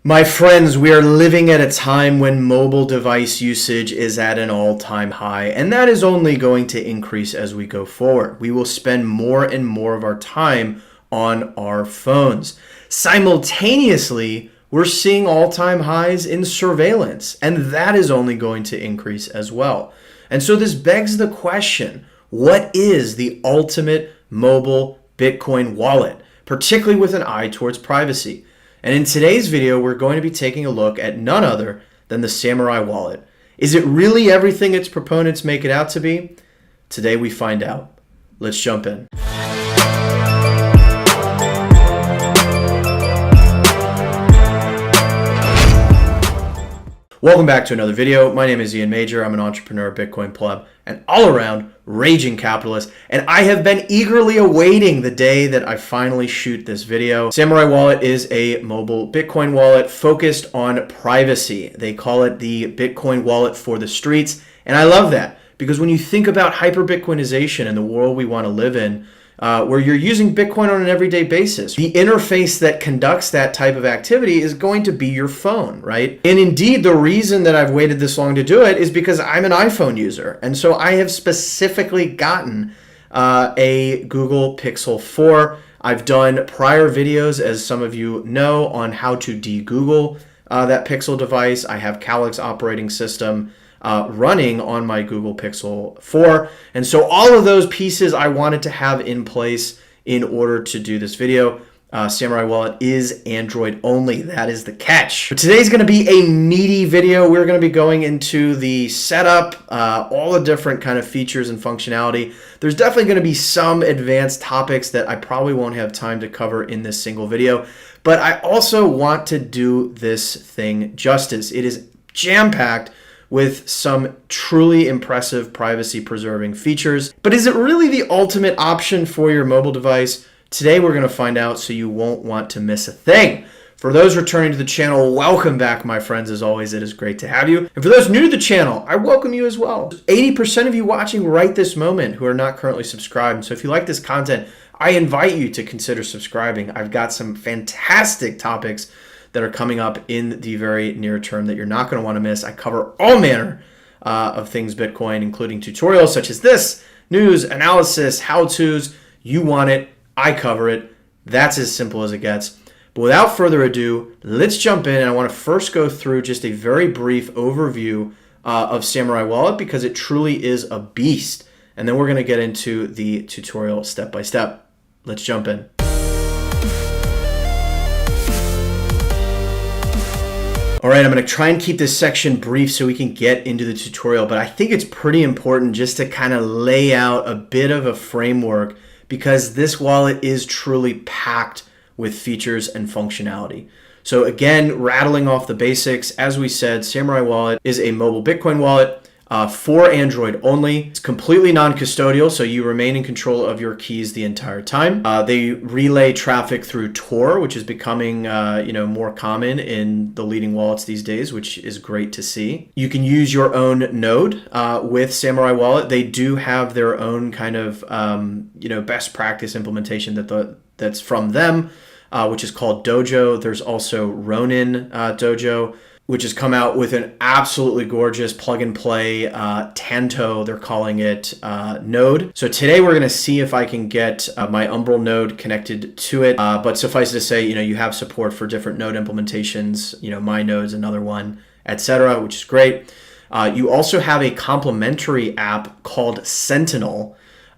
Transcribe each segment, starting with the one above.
My friends, we are living at a time when mobile device usage is at an all-time high, and that is only going to increase as we go forward. We will spend more and more of our time on our phones. Simultaneously, we're seeing all-time highs in surveillance, and that is only going to increase as well. And so this begs the question, what is the ultimate mobile Bitcoin wallet, particularly with an eye towards privacy? And in today's video, we're going to be taking a look at none other than the Samourai wallet. Is it really everything its proponents make it out to be? Today we find out. Let's jump in. Welcome back to another video. My name is Ian Major. I'm an entrepreneur, Bitcoin pleb, and all-around raging capitalist, and I have been eagerly awaiting the day that I finally shoot this video. Samourai Wallet is a mobile Bitcoin wallet focused on privacy. They call it the Bitcoin wallet for the streets, and I love that because when you think about hyper-Bitcoinization and the world we want to live in, where you're using Bitcoin on an everyday basis, the interface that conducts that type of activity is going to be your phone, right? And indeed, the reason that I've waited this long to do it is because I'm an iPhone user. And so I have specifically gotten a Google Pixel 4. I've done prior videos, as some of you know, on how to de-Google that Pixel device. I have Calyx operating system running on my Google Pixel 4. And so all of those pieces I wanted to have in place in order to do this video. Samourai Wallet is Android only. That is the catch. But today's going to be a meaty video. We're going to be going into the setup, all the different kind of features and functionality. There's definitely going to be some advanced topics that I probably won't have time to cover in this single video. But I also want to do this thing justice. It is jam-packed with some truly impressive privacy-preserving features. But is it really the ultimate option for your mobile device? Today we're going to find out, so you won't want to miss a thing. For those returning to the channel, welcome back, my friends. As always, it is great to have you. And for those new to the channel, I welcome you as well. 80% of you watching right this moment who are not currently subscribed. So if you like this content, I invite you to consider subscribing. I've got some fantastic topics that are coming up in the very near term that you're not going to want to miss. I cover all manner of things Bitcoin, including tutorials such as this, news, analysis, how-tos. You want it, I cover it. That's as simple as it gets. But without further ado, let's jump in. And I want to first go through just a very brief overview of Samourai Wallet because it truly is a beast. And then we're going to get into the tutorial step by step. Let's jump in. All right, I'm going to try and keep this section brief so we can get into the tutorial, but I think it's pretty important just to kind of lay out a bit of a framework because this wallet is truly packed with features and functionality. So again, rattling off the basics, as we said, Samourai Wallet is a mobile Bitcoin wallet for Android only. It's completely non-custodial, so you remain in control of your keys the entire time. They relay traffic through Tor, which is becoming more common in the leading wallets these days, which is great to see. You can use your own node with Samourai Wallet. They do have their own kind of best practice implementation that's from them, which is called Dojo. There's also Ronin Dojo, which has come out with an absolutely gorgeous plug-and-play Tanto, they're calling it, node. So today we're going to see if I can get my Umbrel node connected to it. But suffice to say, you have support for different node implementations. My node's another one, etc., which is great. You also have a complementary app called Sentinel.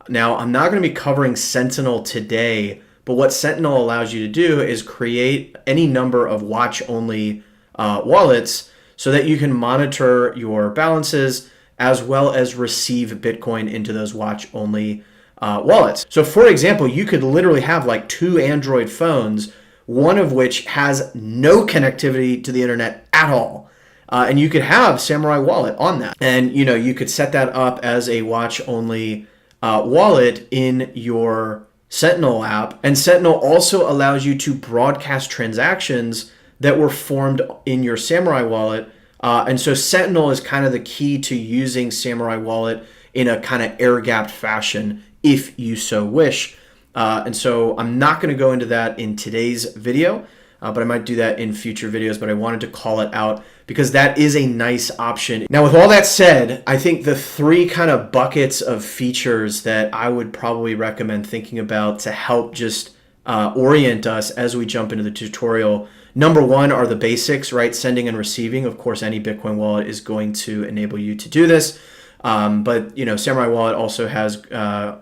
Now, I'm not going to be covering Sentinel today, but what Sentinel allows you to do is create any number of watch-only wallets so that you can monitor your balances as well as receive Bitcoin into those watch-only wallets. So for example, you could literally have like 2 Android phones, one of which has no connectivity to the internet at all. And you could have Samourai Wallet on that. And you could set that up as a watch-only wallet in your Sentinel app. And Sentinel also allows you to broadcast transactions that were formed in your Samourai Wallet. And so Sentinel is kind of the key to using Samourai Wallet in a kind of air-gapped fashion if you so wish. And so I'm not going to go into that in today's video. but I might do that in future videos, but I wanted to call it out because that is a nice option. Now, with all that said, I think the three kind of buckets of features that I would probably recommend thinking about to help just orient us as we jump into the tutorial. Number one are the basics, right? Sending and receiving. Of course, any Bitcoin wallet is going to enable you to do this. But, Samourai Wallet also has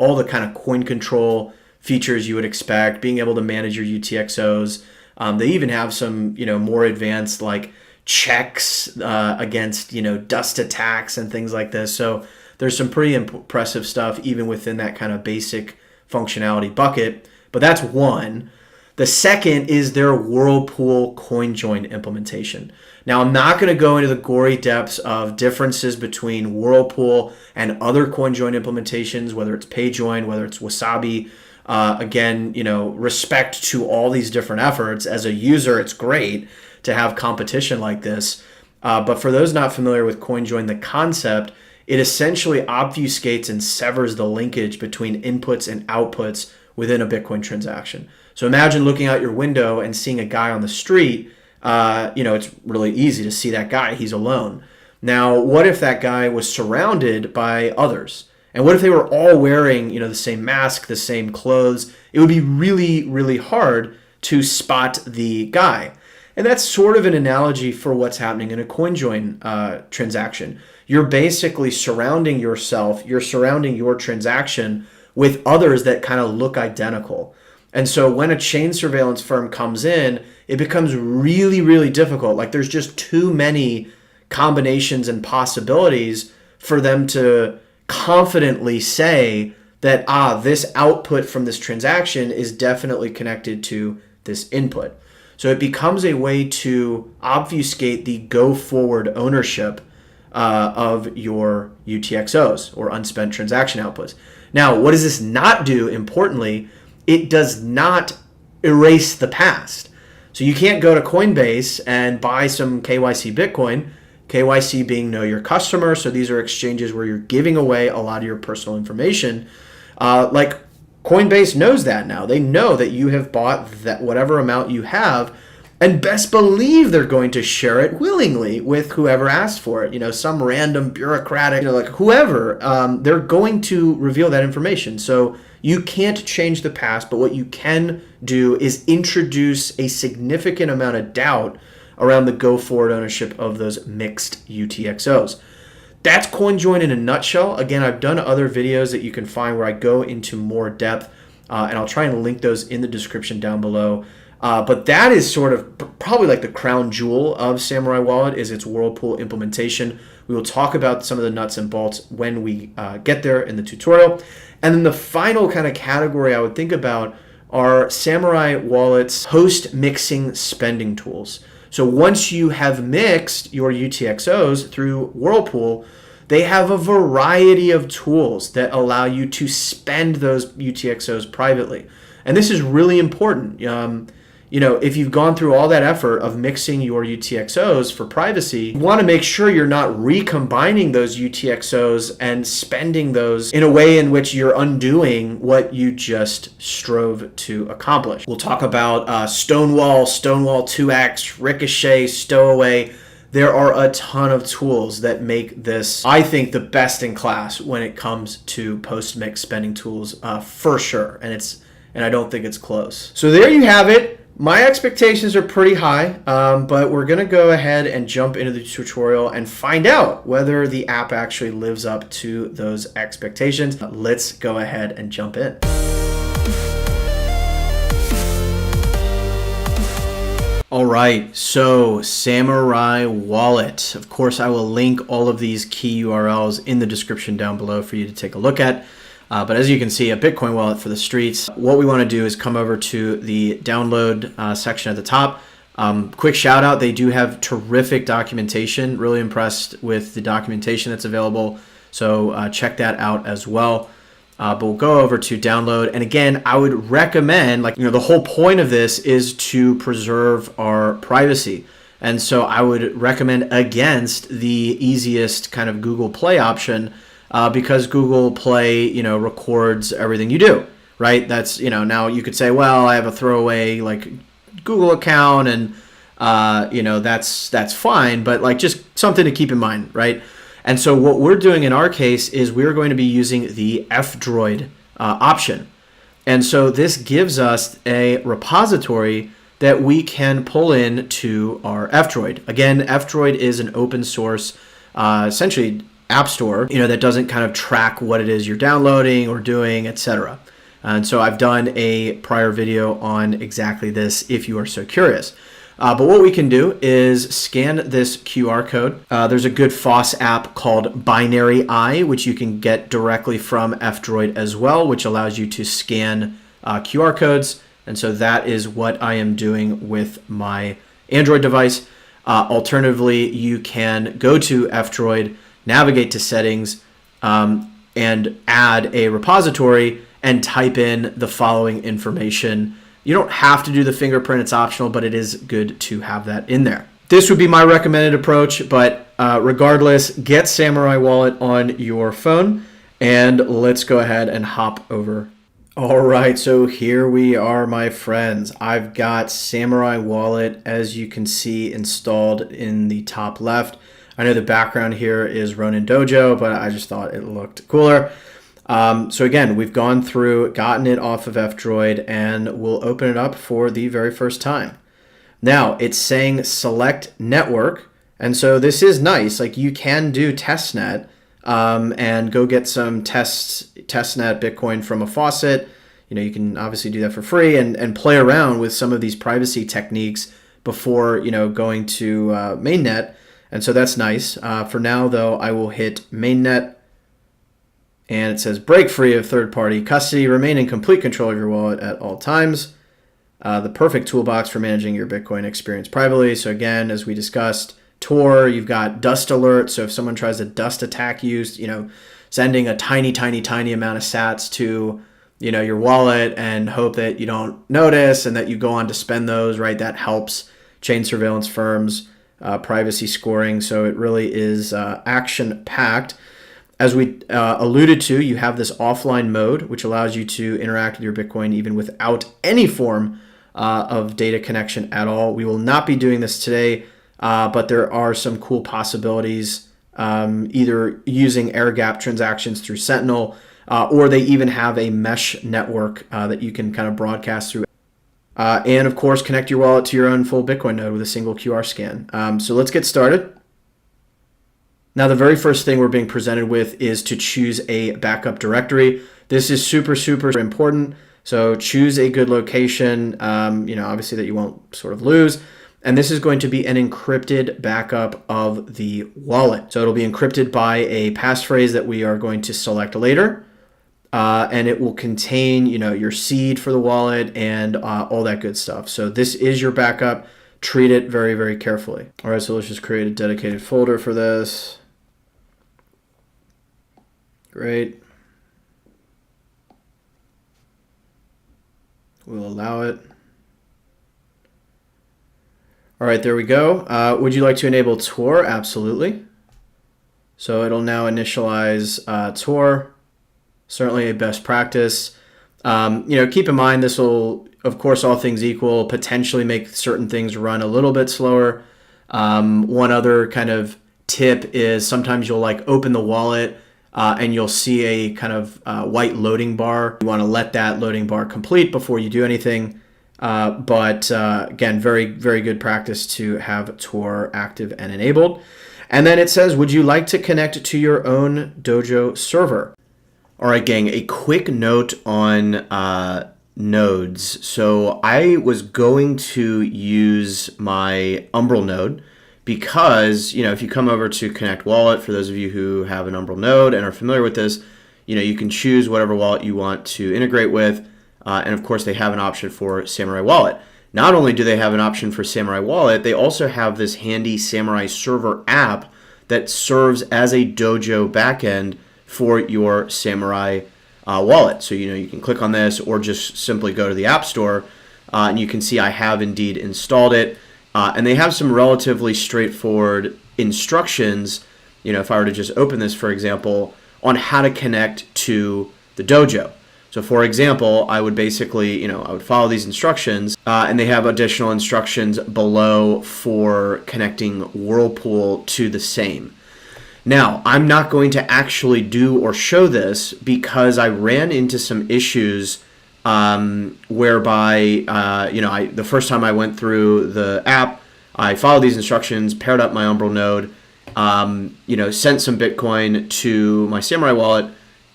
all the kind of coin control features you would expect, being able to manage your UTXOs. They even have some, more advanced like checks against, dust attacks and things like this. So there's some pretty impressive stuff even within that kind of basic functionality bucket. But that's one. The second is their Whirlpool CoinJoin implementation. Now, I'm not going to go into the gory depths of differences between Whirlpool and other CoinJoin implementations, whether it's PayJoin, whether it's Wasabi. Again, respect to all these different efforts. As a user, it's great to have competition like this. But for those not familiar with CoinJoin, the concept, it essentially obfuscates and severs the linkage between inputs and outputs within a Bitcoin transaction. So imagine looking out your window and seeing a guy on the street. It's really easy to see that guy. He's alone. Now, what if that guy was surrounded by others? And what if they were all wearing, the same mask, the same clothes? It would be really, really hard to spot the guy. And that's sort of an analogy for what's happening in a CoinJoin transaction. You're basically surrounding yourself, you're surrounding your transaction with others that kind of look identical. And so when a chain surveillance firm comes in, it becomes really, really difficult. Like there's just too many combinations and possibilities for them to confidently say that, this output from this transaction is definitely connected to this input. So it becomes a way to obfuscate the go-forward ownership of your UTXOs or unspent transaction outputs. Now, what does this not do? Importantly, it does not erase the past. So you can't go to Coinbase and buy some KYC Bitcoin, KYC being know your customer. So these are exchanges where you're giving away a lot of your personal information. Like Coinbase knows that now. They know that you have bought that whatever amount you have, and best believe they're going to share it willingly with whoever asked for it. Some random bureaucratic, like whoever, they're going to reveal that information. So you can't change the past, but what you can do is introduce a significant amount of doubt around the go-forward ownership of those mixed UTXOs. That's CoinJoin in a nutshell. Again, I've done other videos that you can find where I go into more depth, and I'll try and link those in the description down below. But that is sort of probably like the crown jewel of Samourai Wallet is its Whirlpool implementation. We will talk about some of the nuts and bolts when we get there in the tutorial. And then the final kind of category I would think about are Samourai Wallet's post-mixing spending tools. So once you have mixed your UTXOs through Whirlpool, they have a variety of tools that allow you to spend those UTXOs privately. And this is really important. If you've gone through all that effort of mixing your UTXOs for privacy, you want to make sure you're not recombining those UTXOs and spending those in a way in which you're undoing what you just strove to accomplish. We'll talk about Stonewall 2x, Ricochet, Stowaway. There are a ton of tools that make this, I think, the best in class when it comes to post-mix spending tools for sure. And I don't think it's close. So there you have it. My expectations are pretty high, but we're going to go ahead and jump into the tutorial and find out whether the app actually lives up to those expectations. Let's go ahead and jump in. All right, so Samourai Wallet. Of course, I will link all of these key URLs in the description down below for you to take a look at. But as you can see, a Bitcoin wallet for the streets. What we want to do is come over to the download section at the top. Quick shout out, they do have terrific documentation. Really impressed with the documentation that's available. So check that out as well. But we'll go over to download. And again, I would recommend, the whole point of this is to preserve our privacy. And so I would recommend against the easiest kind of Google Play option, because Google Play, records everything you do, right? That's, now you could say, well, I have a throwaway Google account, and that's fine, but like just something to keep in mind, right? And so what we're doing in our case is we're going to be using the F-Droid option. And so this gives us a repository that we can pull in to our F-Droid. Again, F-Droid is an open source, essentially app store, that doesn't kind of track what it is you're downloading or doing, etc. And so I've done a prior video on exactly this if you are so curious. But what we can do is scan this QR code. There's a good FOSS app called Binary Eye, which you can get directly from F-Droid as well, which allows you to scan QR codes. And so that is what I am doing with my Android device. Alternatively, you can go to F-Droid, navigate to settings, and add a repository and type in the following information. You don't have to do the fingerprint, it's optional, but it is good to have that in there. This would be my recommended approach, but regardless, get Samourai Wallet on your phone, and let's go ahead and hop over. All right, so here we are, my friends. I've got Samourai Wallet, as you can see, installed in the top left. I know the background here is Ronin Dojo, but I just thought it looked cooler. So again, we've gone through, gotten it off of F-Droid, and we'll open it up for the very first time. Now, it's saying select network, and so this is nice. Like, you can do testnet and go get some testnet Bitcoin from a faucet. You can obviously do that for free and play around with some of these privacy techniques before, going to mainnet, and so that's nice. For now, though, I will hit mainnet. And it says, break free of third-party custody, remain in complete control of your wallet at all times. The perfect toolbox for managing your Bitcoin experience privately. So again, as we discussed, Tor, you've got dust alert. So if someone tries to dust attack you, sending a tiny, tiny, tiny amount of sats to, your wallet and hope that you don't notice and that you go on to spend those, right? That helps chain surveillance firms, privacy scoring. So it really is action-packed. As we alluded to, you have this offline mode, which allows you to interact with your Bitcoin even without any form of data connection at all. We will not be doing this today, but there are some cool possibilities, either using air-gap transactions through Sentinel, or they even have a mesh network that you can kind of broadcast through. And of course, connect your wallet to your own full Bitcoin node with a single QR scan. So let's get started. Now, the very first thing we're being presented with is to choose a backup directory. This is super, super important. So choose a good location, obviously that you won't sort of lose. And this is going to be an encrypted backup of the wallet. So it'll be encrypted by a passphrase that we are going to select later. And it will contain, your seed for the wallet and all that good stuff. So this is your backup. Treat it very, very carefully. All right, so let's just create a dedicated folder for this. Great. We'll allow it. All right, there we go. Would you like to enable Tor? Absolutely. So it'll now initialize Tor. Certainly a best practice. Keep in mind this will, of course, all things equal, potentially make certain things run a little bit slower. One other kind of tip is sometimes you'll open the wallet and you'll see a kind of white loading bar. You want to let that loading bar complete before you do anything. But again, very, very good practice to have Tor active and enabled. And then it says, would you like to connect to your own Dojo server? All right, gang, a quick note on nodes. So I was going to use my Umbrel node because, if you come over to Connect Wallet, for those of you who have an Umbrel node and are familiar with this, you can choose whatever wallet you want to integrate with. And of course, they have an option for Samourai Wallet. Not only do they have an option for Samourai Wallet, they also have this handy Samourai server app that serves as a Dojo backend for your Samourai wallet. So, you can click on this or just simply go to the App Store and you can see I have indeed installed it. And they have some relatively straightforward instructions, if I were to just open this, for example, on how to connect to the Dojo. So for example, I would basically, I would follow these instructions, and they have additional instructions below for connecting Whirlpool to the same. Now, I'm not going to actually do or show this because I ran into some issues whereby, the first time I went through the app, I followed these instructions, paired up my Umbral node, sent some Bitcoin to my Samourai wallet,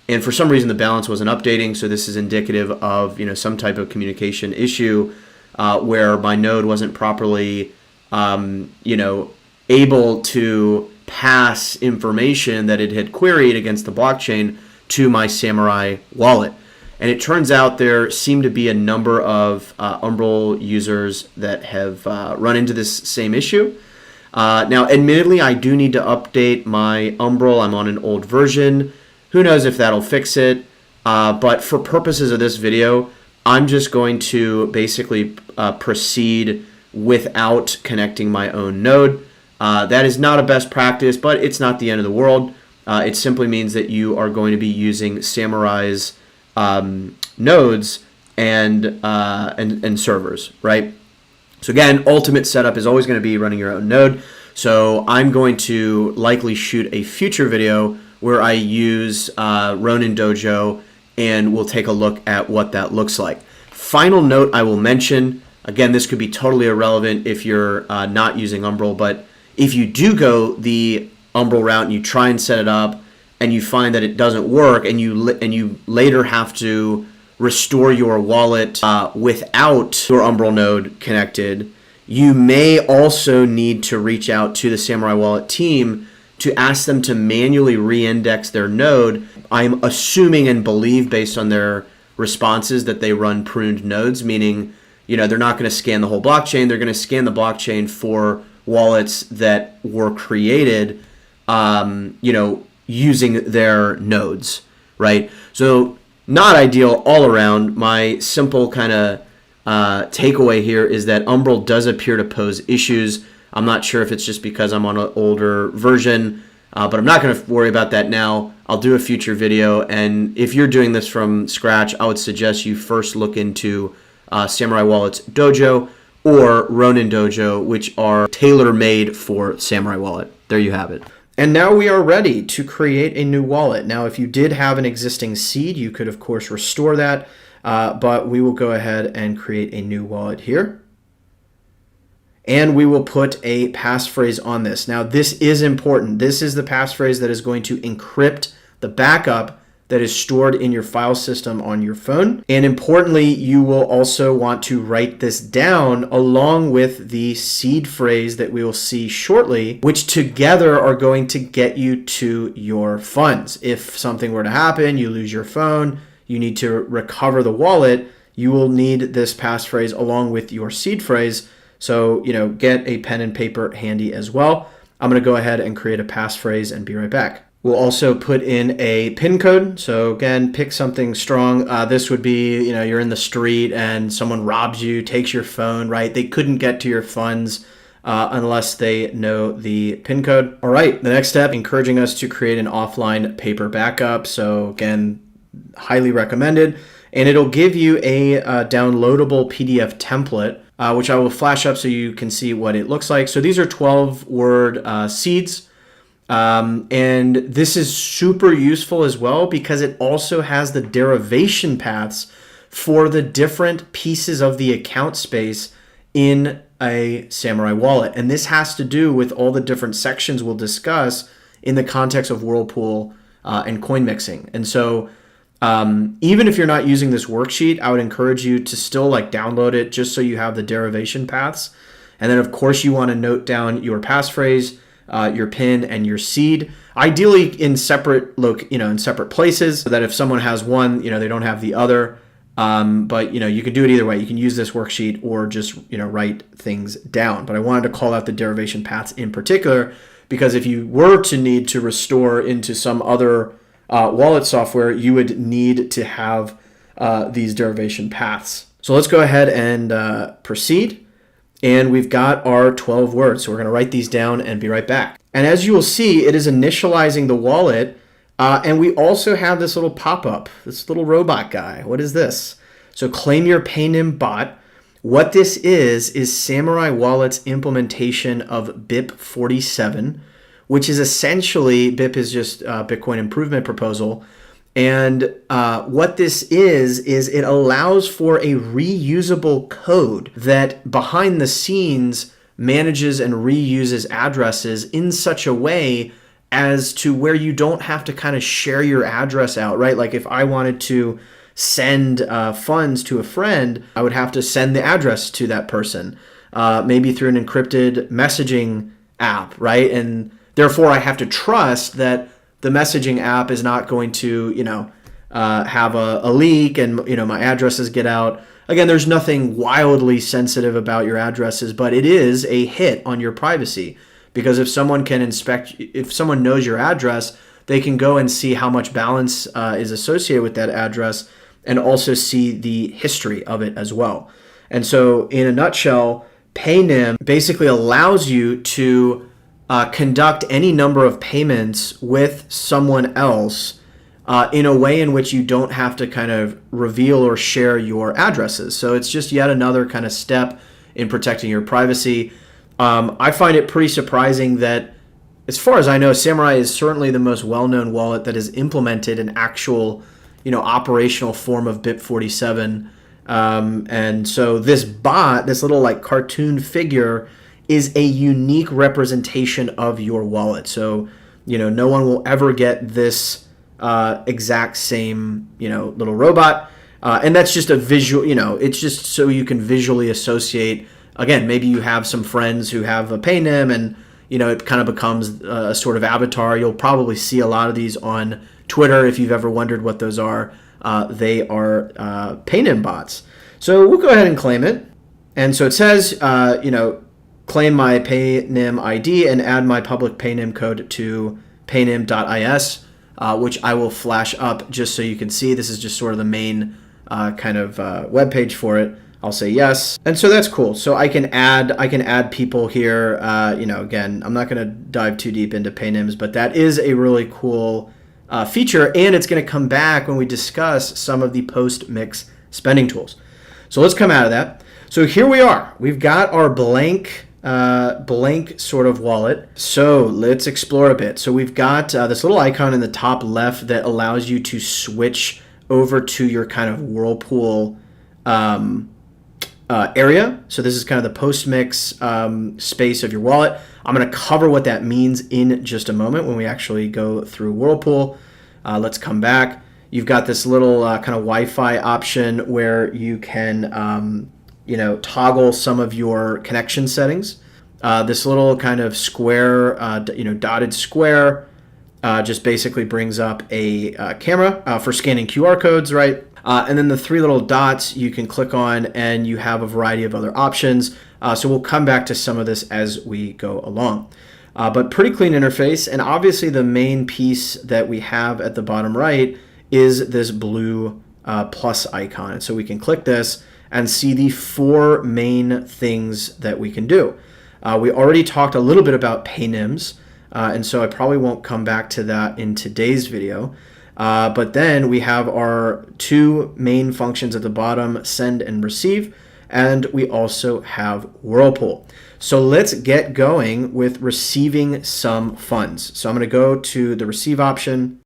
and for some reason the balance wasn't updating. So this is indicative of some type of communication issue where my node wasn't properly able to pass information that it had queried against the blockchain to my Samourai wallet. And it turns out there seem to be a number of Umbral users that have run into this same issue. Now, admittedly, I do need to update my Umbral. I'm on an old version. Who knows if that'll fix it? But for purposes of this video, I'm just going to basically proceed without connecting my own node. That is not a best practice, but it's not the end of the world. It simply means that you are going to be using Samourai's nodes and servers, right? So again, ultimate setup is always going to be running your own node. So I'm going to likely shoot a future video where I use HNeYNTadDiE, and we'll take a look at what that looks like. Final note I will mention, again, this could be totally irrelevant if you're not using Umbral, but if you do go the Umbral route and you try and set it up and you find that it doesn't work, and you later have to restore your wallet without your Umbral node connected, you may also need to reach out to the Samourai wallet team to ask them to manually re-index their node. I'm assuming and believe based on their responses that they run pruned nodes, meaning they're not going to scan the whole blockchain. They're going to scan the blockchain for wallets that were created using their nodes, right? So not ideal all around. My simple kind of takeaway here is that Umbral does appear to pose issues. I'm not sure if it's just because I'm on an older version, but I'm not going to worry about that now. I'll do a future video, and if you're doing this from scratch, I would suggest you first look into Samourai Wallet's Dojo or HNeYNTadDiE, which are tailor-made for Samourai Wallet. There you have it. And now we are ready to create a new wallet. Now, if you did have an existing seed, you could, of course, restore that, but we will go ahead and create a new wallet here. And we will put a passphrase on this. Now, this is important. This is the passphrase that is going to encrypt the backup that is stored in your file system on your phone. And importantly, you will also want to write this down along with the seed phrase that we will see shortly, which together are going to get you to your funds. If something were to happen, you lose your phone, you need to recover the wallet, you will need this passphrase along with your seed phrase. So, get a pen and paper handy as well. I'm going to go ahead and create a passphrase and be right back. We'll also put in a PIN code. So again, pick something strong. This would be, you're in the street and someone robs you, takes your phone, right? They couldn't get to your funds unless they know the PIN code. All right, the next step, encouraging us to create an offline paper backup. So again, highly recommended. And it'll give you a downloadable PDF template, which I will flash up so you can see what it looks like. So these are 12-word seeds. And this is super useful as well because it also has the derivation paths for the different pieces of the account space in a Samourai wallet. And this has to do with all the different sections we'll discuss in the context of Whirlpool and coin mixing. And so even if you're not using this worksheet, I would encourage you to still download it just so you have the derivation paths. And then of course you want to note down your passphrase, your PIN, and your seed, ideally in separate in separate places, so that if someone has one, they don't have the other. But you can do it either way. You can use this worksheet or just write things down. But I wanted to call out the derivation paths in particular because if you were to need to restore into some other wallet software, you would need to have these derivation paths. So let's go ahead and proceed. And we've got our 12 words. So we're going to write these down and be right back. And as you will see, it is initializing the wallet And we also have this little pop-up, this little robot guy. What is this? So claim your PayNym bot. What this is Samourai Wallet's implementation of BIP 47, which is essentially, BIP is just Bitcoin Improvement Proposal. And what this is it allows for a reusable code that behind the scenes manages and reuses addresses in such a way as to where you don't have to kind of share your address out, right? Like if I wanted to send funds to a friend, I would have to send the address to that person, maybe through an encrypted messaging app, right? And therefore I have to trust that the messaging app is not going to, have a leak and, my addresses get out. Again, there's nothing wildly sensitive about your addresses, but it is a hit on your privacy, because if someone knows your address, they can go and see how much balance is associated with that address and also see the history of it as well. And so in a nutshell, PayNym basically allows you to conduct any number of payments with someone else in a way in which you don't have to kind of reveal or share your addresses. So it's just yet another kind of step in protecting your privacy. I find it pretty surprising that, as far as I know, Samourai is certainly the most well-known wallet that has implemented an actual, operational form of BIP 47. And so this bot, this little like cartoon figure, is a unique representation of your wallet. So, no one will ever get this exact same, little robot. And that's just a visual, it's just so you can visually associate. Again, maybe you have some friends who have a PayNym and, it kind of becomes a sort of avatar. You'll probably see a lot of these on Twitter if you've ever wondered what those are. They are PayNym bots. So we'll go ahead and claim it. And so it says, claim my PayNym ID and add my public PayNym code to HNeYNTadDiE, which I will flash up just so you can see. This is just sort of the main kind of web page for it. I'll say yes. And so that's cool. So I can add people here. Again, I'm not going to dive too deep into PayNyms, but that is a really cool feature, and it's going to come back when we discuss some of the post-mix spending tools. So let's come out of that. So here we are. We've got our blank sort of wallet. So let's explore a bit. So we've got this little icon in the top left that allows you to switch over to your kind of Whirlpool area. So this is kind of the post-mix space of your wallet. I'm going to cover what that means in just a moment when we actually go through Whirlpool. Let's come back. You've got this little kind of Wi-Fi option where you can toggle some of your connection settings. This little kind of square, dotted square just basically brings up a camera for scanning QR codes, right? And then the three little dots you can click on, and you have a variety of other options. So we'll come back to some of this as we go along. But pretty clean interface, and obviously the main piece that we have at the bottom right is this blue plus icon. And so we can click this and see the four main things that we can do. We already talked a little bit about PayNyms, and so I probably won't come back to that in today's video. But then we have our two main functions at the bottom, send and receive, and we also have Whirlpool. So let's get going with receiving some funds. So I'm going to go to the receive option.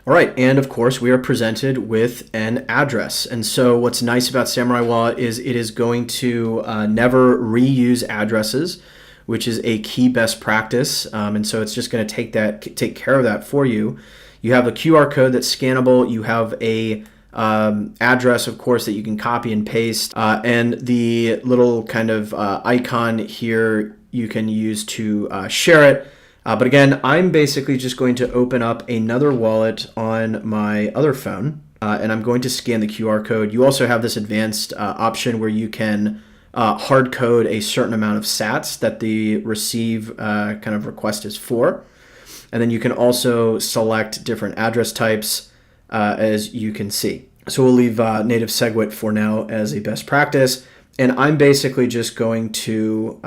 All right, and of course we are presented with an address. And so what's nice about Samourai Wallet is it is going to never reuse addresses, which is a key best practice. And so it's just going to take care of that for you. You have a QR code that's scannable. You have a address, of course, that you can copy and paste. And the little kind of icon here you can use to share it. But again, I'm basically just going to open up another wallet on my other phone, and I'm going to scan the QR code. You also have this advanced option where you can hard code a certain amount of sats that the receive kind of request is for. And then you can also select different address types. as you can see. So we'll leave native SegWit for now as a best practice. And I'm basically just going to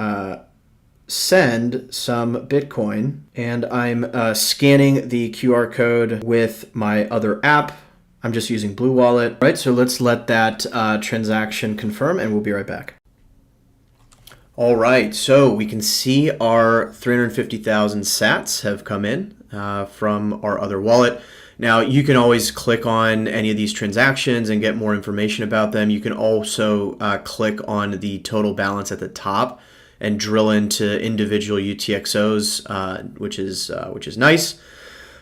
send some Bitcoin, and I'm scanning the QR code with my other app. I'm just using Blue Wallet. Right, so let's let that transaction confirm, and we'll be right back. All right, so we can see our 350,000 sats have come in from our other wallet. Now, you can always click on any of these transactions and get more information about them. You can also click on the total balance at the top and drill into individual UTXOs, which is nice.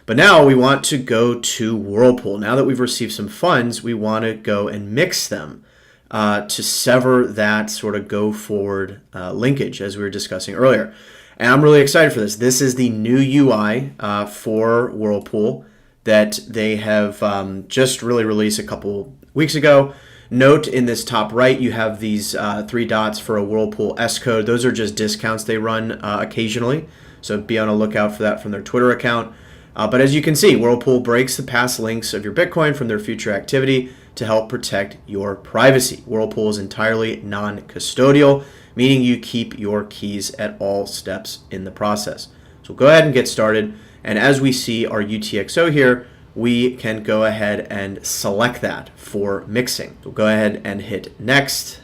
But now we want to go to Whirlpool. Now that we've received some funds, we want to go and mix them to sever that sort of go forward linkage as we were discussing earlier. And I'm really excited for this. This is the new UI for Whirlpool that they have just really released a couple weeks ago. Note in this top right, you have these 3 dots for a Whirlpool S code. Those are just discounts they run occasionally. So be on a lookout for that from their Twitter account. But as you can see, Whirlpool breaks the past links of your Bitcoin from their future activity to help protect your privacy. Whirlpool is entirely non-custodial, meaning you keep your keys at all steps in the process. So go ahead and get started. And as we see our UTXO here, we can go ahead and select that for mixing. So go ahead and hit next.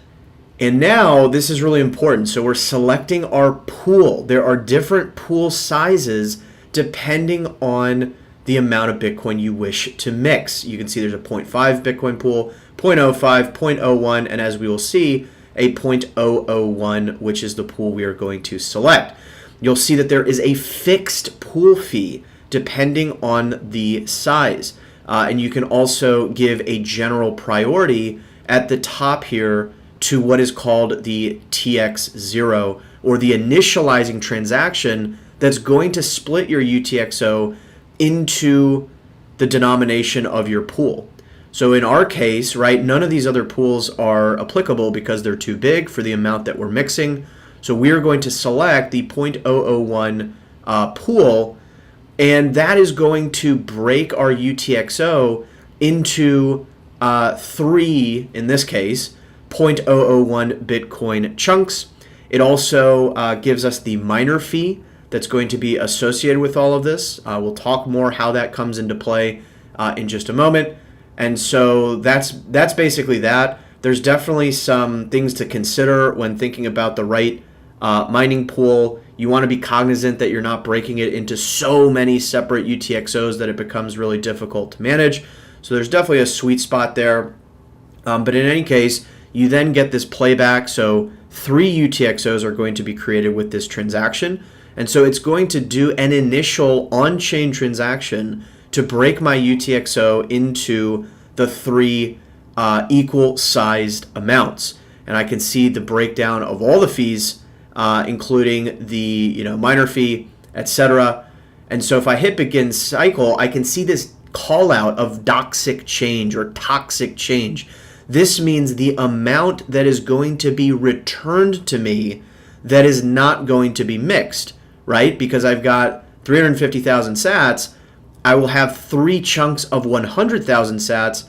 And now this is really important. So we're selecting our pool. There are different pool sizes depending on the amount of Bitcoin you wish to mix. You can see there's a 0.5 Bitcoin pool, 0.05, 0.01, and as we will see, a 0.001, which is the pool we are going to select. You'll see that there is a fixed pool fee depending on the size. And you can also give a general priority at the top here to what is called the TX0, or the initializing transaction that's going to split your UTXO into the denomination of your pool. So in our case, right, none of these other pools are applicable because they're too big for the amount that we're mixing. So we're going to select the 0.001 pool, and that is going to break our UTXO into 3, in this case, 0.001 Bitcoin chunks. It also gives us the miner fee that's going to be associated with all of this. We'll talk more how that comes into play in just a moment. And so that's basically that. There's definitely some things to consider when thinking about the right mining pool. You want to be cognizant that you're not breaking it into so many separate UTXOs that it becomes really difficult to manage. So there's definitely a sweet spot there. But in any case, you then get this playback. So 3 UTXOs are going to be created with this transaction. And so it's going to do an initial on-chain transaction to break my UTXO into the 3 equal-sized amounts. And I can see the breakdown of all the fees, including the miner fee, etc. And so if I hit begin cycle, I can see this call out of doxic change or toxic change. This means the amount that is going to be returned to me that is not going to be mixed, right? Because I've got 350,000 sats, I will have 3 chunks of 100,000 sats,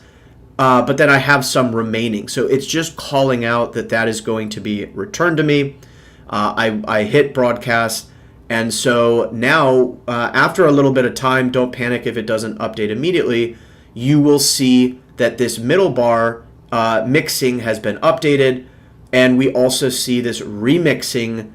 but then I have some remaining. So it's just calling out that is going to be returned to me. I hit broadcast, and so now after a little bit of time, don't panic if it doesn't update immediately, you will see that this middle bar mixing has been updated, and we also see this remixing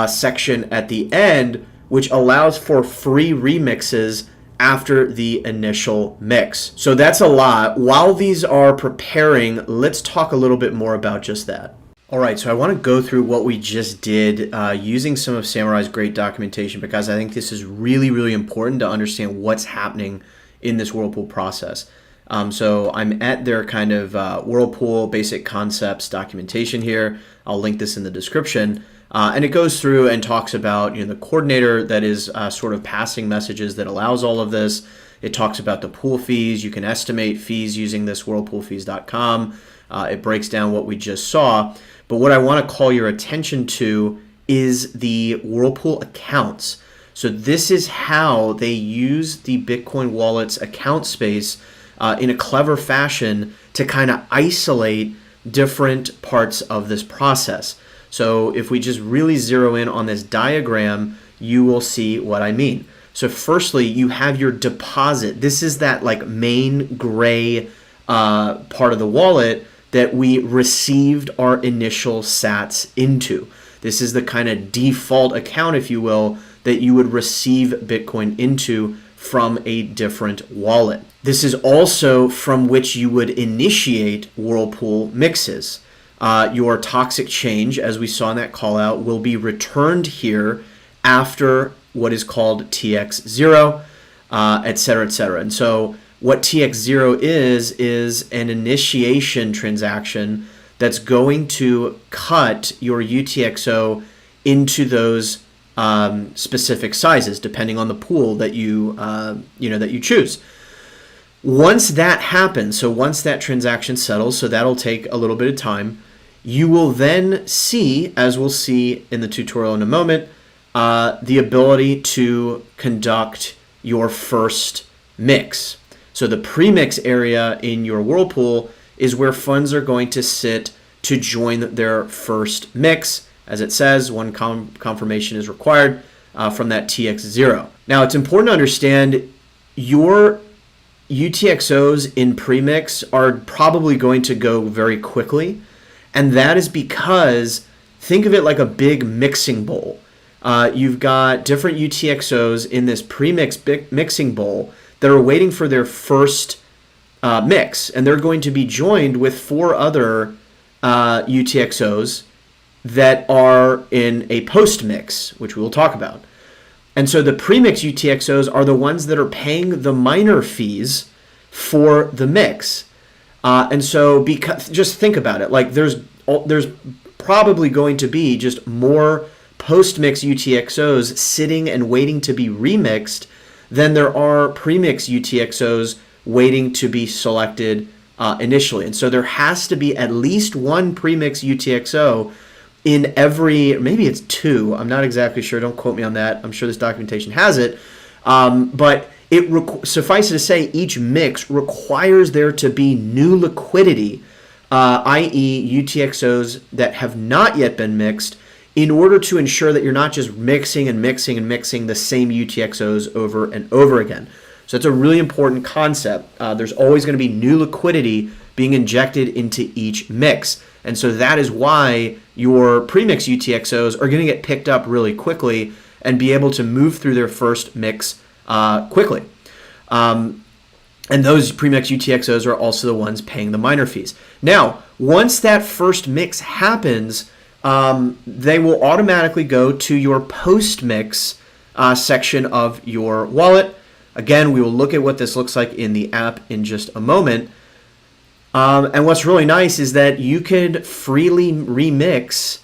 section at the end, which allows for free remixes after the initial mix. So that's a lot. While these are preparing, let's talk a little bit more about just that. All right, so I want to go through what we just did using some of Samurai's great documentation, because I think this is really, really important to understand what's happening in this Whirlpool process. So I'm at their kind of Whirlpool basic concepts documentation here. I'll link this in the description. And it goes through and talks about the coordinator that is sort of passing messages that allows all of this. It talks about the pool fees. You can estimate fees using this whirlpoolfees.com. It breaks down what we just saw. But what I want to call your attention to is the Whirlpool accounts. So this is how they use the Bitcoin wallet's account space in a clever fashion to kind of isolate different parts of this process. So if we just really zero in on this diagram, you will see what I mean. So firstly, you have your deposit. This is that like main gray part of the wallet that we received our initial sats into. This is the kind of default account, if you will, that you would receive Bitcoin into from a different wallet. This is also from which you would initiate Whirlpool mixes. Your toxic change, as we saw in that call out, will be returned here after what is called TX0, et cetera, et cetera. And so what TX0 is an initiation transaction that's going to cut your UTXO into those specific sizes, depending on the pool that that you choose. Once that happens, so once that transaction settles, so that'll take a little bit of time, you will then see, as we'll see in the tutorial in a moment, the ability to conduct your first mix. So the premix area in your Whirlpool is where funds are going to sit to join their first mix. As it says, one confirmation is required from that TX0. Now, it's important to understand your UTXOs in premix are probably going to go very quickly, and that is because think of it like a big mixing bowl. You've got different UTXOs in this premix mixing bowl that are waiting for their first mix, and they're going to be joined with 4 other UTXOs that are in a post mix, which we will talk about. And so the premix UTXOs are the ones that are paying the miner fees for the mix. And so because just think about it, like there's probably going to be just more post-mix UTXOs sitting and waiting to be remixed than there are premix UTXOs waiting to be selected initially. And so there has to be at least one premix UTXO in every, maybe it's 2, I'm not exactly sure, don't quote me on that, I'm sure this documentation has it, but suffice it to say, each mix requires there to be new liquidity, i.e. UTXOs that have not yet been mixed, in order to ensure that you're not just mixing and mixing and mixing the same UTXOs over and over again. So it's a really important concept. There's always going to be new liquidity being injected into each mix. And so that is why your premix UTXOs are going to get picked up really quickly and be able to move through their first mix quickly. And those premix UTXOs are also the ones paying the miner fees. Now, once that first mix happens, they will automatically go to your post-mix section of your wallet. Again, we will look at what this looks like in the app in just a moment. And what's really nice is that you could freely remix,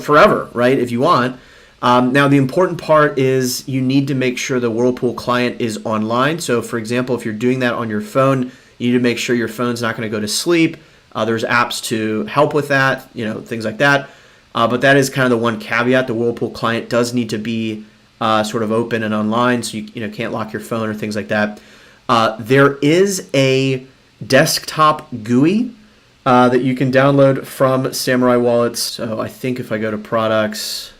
forever, right, if you want. Now, the important part is you need to make sure the Whirlpool client is online. So, for example, if you're doing that on your phone, you need to make sure your phone's not going to go to sleep. There's apps to help with that, things like that. But that is kind of the one caveat. The Whirlpool client does need to be sort of open and online, so you can't lock your phone or things like that. There is a desktop GUI that you can download from Samourai wallets. So I think if I go to products,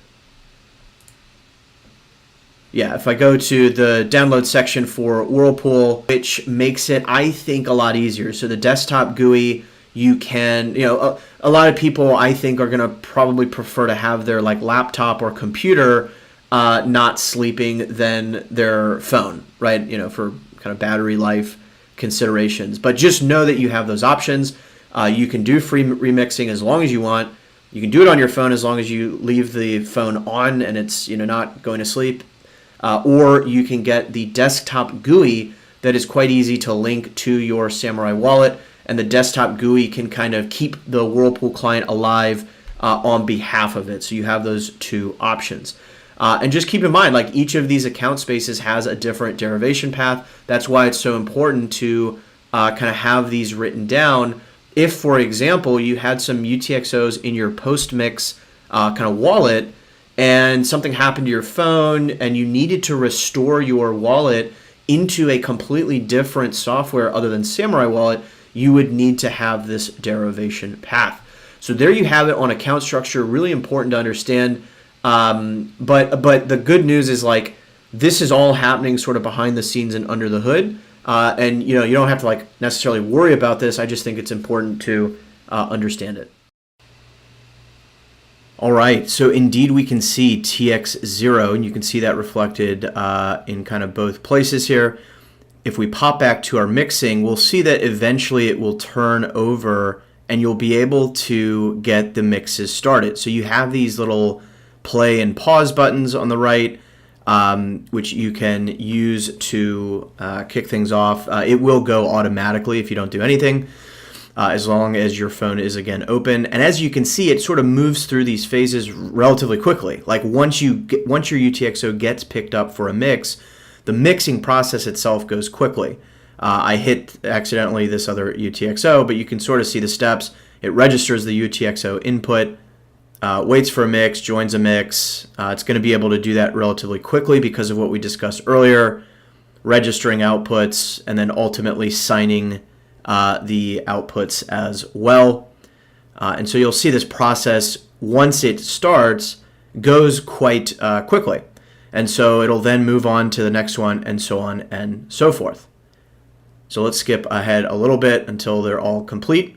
if I go to the download section for Whirlpool, which makes it, I think, a lot easier. So the desktop GUI, you can, a lot of people, I think, are going to probably prefer to have their laptop or computer not sleeping than their phone, right? For kind of battery life considerations. But just know that you have those options. You can do free remixing as long as you want. You can do it on your phone as long as you leave the phone on and it's not going to sleep. Or you can get the desktop GUI that is quite easy to link to your Samourai wallet, and the desktop GUI can kind of keep the Whirlpool client alive on behalf of it. So you have those 2 options. And just keep in mind, each of these account spaces has a different derivation path. That's why it's so important to kind of have these written down. If, for example, you had some UTXOs in your post-mix kind of wallet and something happened to your phone and you needed to restore your wallet into a completely different software other than Samourai Wallet, you would need to have this derivation path. So there you have it on account structure, really important to understand. But the good news is, like, this is all happening sort of behind the scenes and under the hood. And you don't have to like necessarily worry about this. I just think it's important to understand it. All right, so indeed we can see TX0, and you can see that reflected in kind of both places here. If we pop back to our mixing, we'll see that eventually it will turn over and you'll be able to get the mixes started. So you have these little play and pause buttons on the right, which you can use to kick things off. It will go automatically if you don't do anything. As long as your phone is again open. And as you can see, it sort of moves through these phases relatively quickly. Like once your UTXO gets picked up for a mix, the mixing process itself goes quickly. I hit accidentally this other UTXO, but you can sort of see the steps. It registers the UTXO input, waits for a mix, joins a mix. It's going to be able to do that relatively quickly because of what we discussed earlier, registering outputs, and then ultimately signing the outputs as well. And so you'll see this process, once it starts, goes quite quickly. And so it'll then move on to the next one, and so on and so forth. So let's skip ahead a little bit until they're all complete.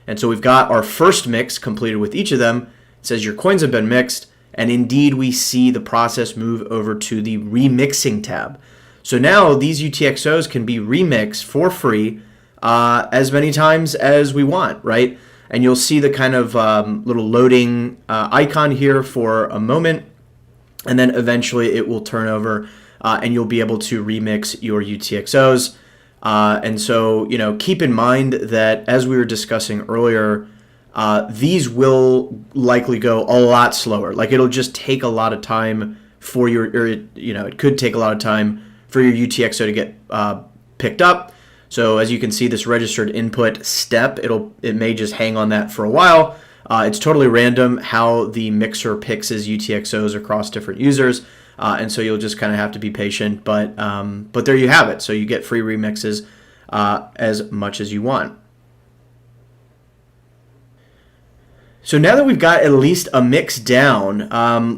And so we've got our first mix completed with each of them. It says your coins have been mixed, and indeed we see the process move over to the remixing tab. So now these UTXOs can be remixed for free as many times as we want, right? And you'll see the kind of little loading icon here for a moment, and then eventually it will turn over and you'll be able to remix your UTXOs. And so, keep in mind that as we were discussing earlier, these will likely go a lot slower. Like it'll just take a lot of time for it could take a lot of time for your UTXO to get picked up. So as you can see, this registered input step, it may just hang on that for a while. It's totally random how the mixer picks his UTXOs across different users. And so you'll just kind of have to be patient, but there you have it. So you get free remixes as much as you want. So now that we've got at least a mix down,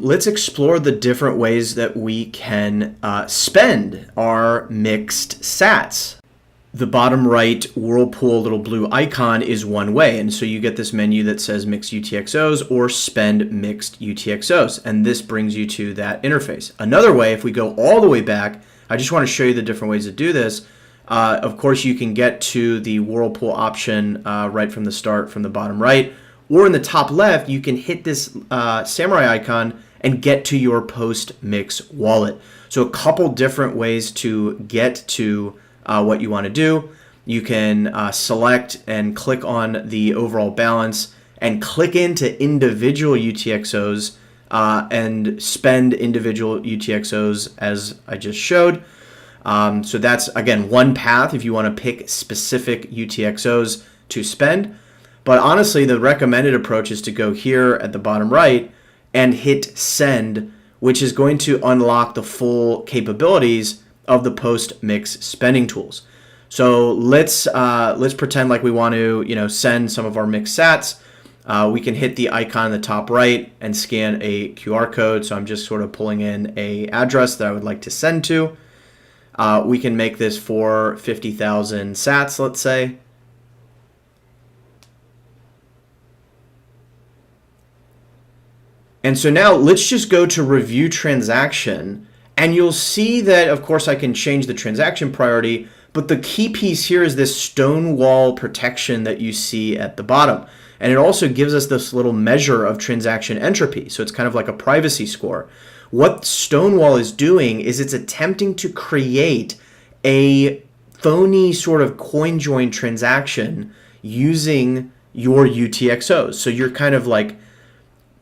let's explore the different ways that we can spend our mixed sats. The bottom right Whirlpool little blue icon is one way, and so you get this menu that says Mix UTXOs or Spend Mixed UTXOs, and this brings you to that interface. Another way, if we go all the way back, I just want to show you the different ways to do this. Of course, you can get to the Whirlpool option right from the start from the bottom right, or in the top left, you can hit this Samourai icon and get to your post-mix wallet. So a couple different ways to get to what you want to do. You can select and click on the overall balance and click into individual UTXOs and spend individual UTXOs as I just showed. So that's, again, one path if you want to pick specific UTXOs to spend. But honestly, the recommended approach is to go here at the bottom right and hit send, which is going to unlock the full capabilities of the post-mix spending tools. So let's pretend like we want to send some of our mixed sats. We can hit the icon in the top right and scan a QR code. So I'm just sort of pulling in a address that I would like to send to. We can make this for 50,000 sats, let's say. And so now let's just go to review transaction. And you'll see that, of course, I can change the transaction priority, but the key piece here is this stonewall protection that you see at the bottom. And it also gives us this little measure of transaction entropy. So it's kind of like a privacy score. What Stonewall is doing is it's attempting to create a phony sort of coin join transaction using your UTXOs. So you're kind of like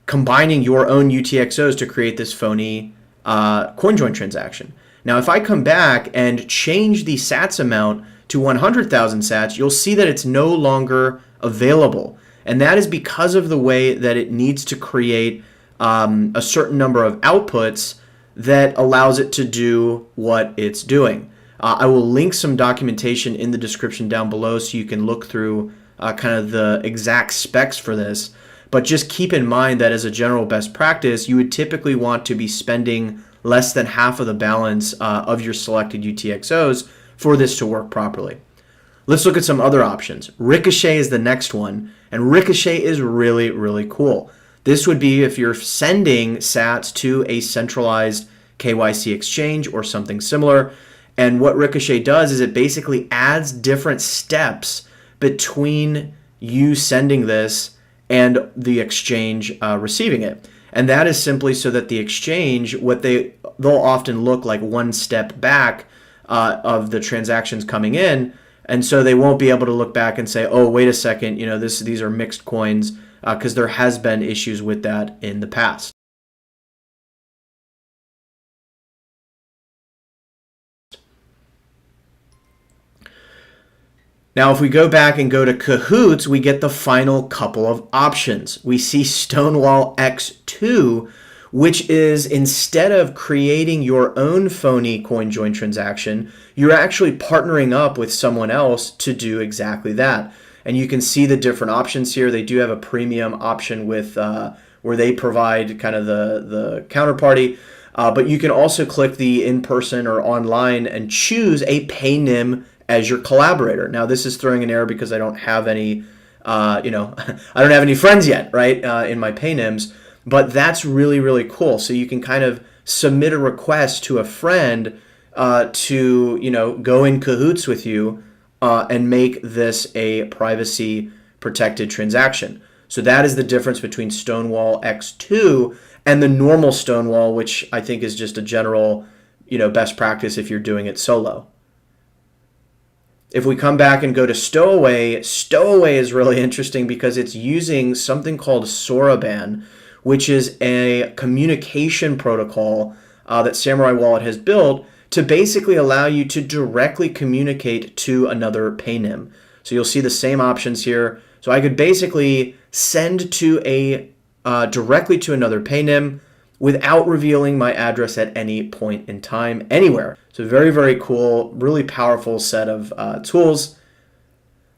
combining your own UTXOs to create this phony coin join transaction. Now, if I come back and change the sats amount to 100,000 sats, you'll see that it's no longer available. And that is because of the way that it needs to create a certain number of outputs that allows it to do what it's doing. I will link some documentation in the description down below so you can look through kind of the exact specs for this. But just keep in mind that as a general best practice, you would typically want to be spending less than half of the balance of your selected UTXOs for this to work properly. Let's look at some other options. Ricochet is the next one, and Ricochet is really, really cool. This would be if you're sending sats to a centralized KYC exchange or something similar. And what Ricochet does is it basically adds different steps between you sending this and the exchange receiving it. And that is simply so that the exchange, they'll often look like one step back of the transactions coming in. And so they won't be able to look back and say, oh, wait a second, these are mixed coins, because there has been issues with that in the past. Now, if we go back and go to Cahoots, we get the final couple of options. We see Stonewall X2, which is instead of creating your own phony coin join transaction, you're actually partnering up with someone else to do exactly that. And you can see the different options here. They do have a premium option with where they provide kind of the counterparty. But you can also click the in-person or online and choose a PayNym as your collaborator. Now, this is throwing an error because I don't have any, I don't have any friends yet, right, in my PayNyms. But that's really, really cool. So you can kind of submit a request to a friend to, go in cahoots with you and make this a privacy protected transaction. So that is the difference between Stonewall X2 and the normal Stonewall, which I think is just a general, best practice if you're doing it solo. If we come back and go to Stowaway, Stowaway is really interesting because it's using something called Soroban, which is a communication protocol that Samourai Wallet has built to basically allow you to directly communicate to another PayNym. So you'll see the same options here. So I could basically send to directly to another PayNym without revealing my address at any point in time, anywhere. So very, very cool, really powerful set of tools.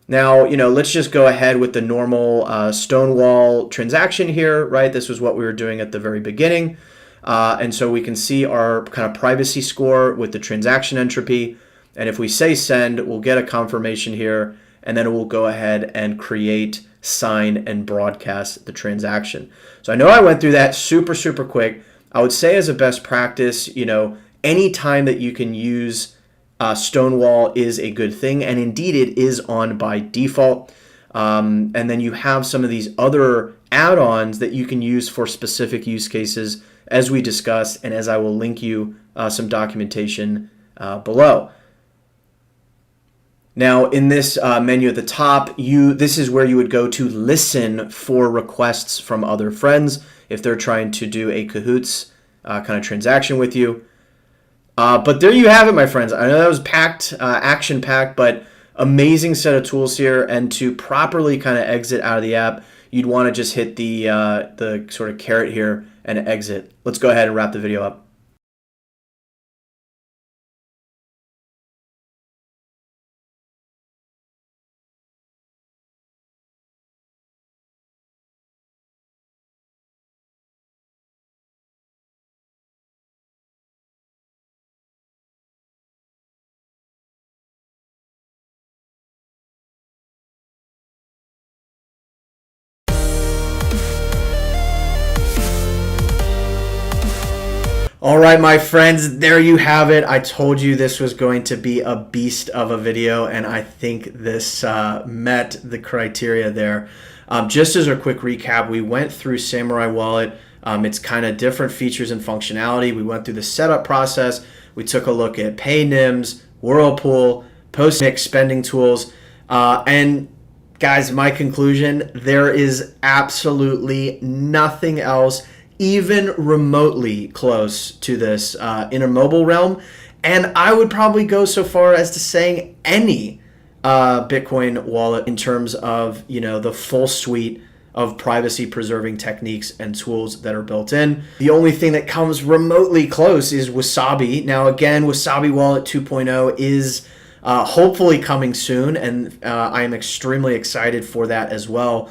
Now, let's just go ahead with the normal Stonewall transaction here, right? This was what we were doing at the very beginning. And so we can see our kind of privacy score with the transaction entropy. And if we say send, we'll get a confirmation here, and then we'll go ahead and create, sign, and broadcast the transaction. So I know I went through that super, super quick. I would say as a best practice, any time that you can use Stonewall is a good thing, and indeed it is on by default. And then you have some of these other add-ons that you can use for specific use cases, as we discussed, and as I will link you some documentation below. Now, in this menu at the top, this is where you would go to listen for requests from other friends if they're trying to do a cahoots kind of transaction with you. But there you have it, my friends. I know that was packed, action-packed, but amazing set of tools here. And to properly kind of exit out of the app, you'd want to just hit the sort of caret here and exit. Let's go ahead and wrap the video up. All right, my friends, there you have it. I told you this was going to be a beast of a video, and I think this met the criteria there. Just as a quick recap, we went through Samourai Wallet. It's kind of different features and functionality. We went through the setup process. We took a look at PayNyms, Whirlpool, post-mix spending tools, and guys, my conclusion, there is absolutely nothing else even remotely close to this in a mobile realm. And I would probably go so far as to saying any Bitcoin wallet in terms of, the full suite of privacy preserving techniques and tools that are built in. The only thing that comes remotely close is Wasabi. Now again, Wasabi Wallet 2.0 is hopefully coming soon, and I am extremely excited for that as well.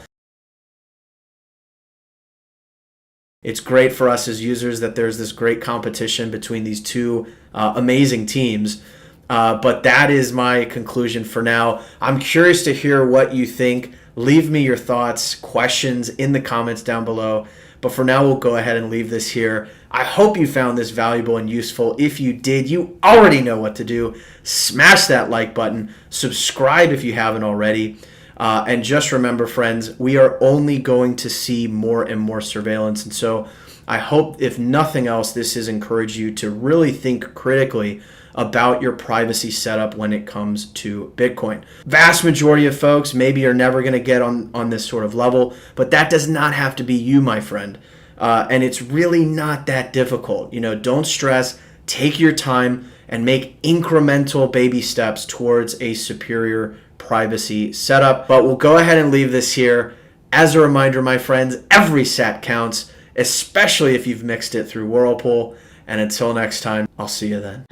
It's great for us as users that there's this great competition between these two amazing teams. But that is my conclusion for now. I'm curious to hear what you think. Leave me your thoughts, questions in the comments down below. But for now, we'll go ahead and leave this here. I hope you found this valuable and useful. If you did, you already know what to do. Smash that like button. Subscribe if you haven't already. And just remember, friends, we are only going to see more and more surveillance. And so I hope, if nothing else, this has encouraged you to really think critically about your privacy setup when it comes to Bitcoin. Vast majority of folks maybe are never going to get on this sort of level, but that does not have to be you, my friend. And it's really not that difficult. Don't stress, take your time, and make incremental baby steps towards a superior privacy setup. But we'll go ahead and leave this here. As a reminder, my friends, every sat counts, especially if you've mixed it through Whirlpool. And until next time, I'll see you then.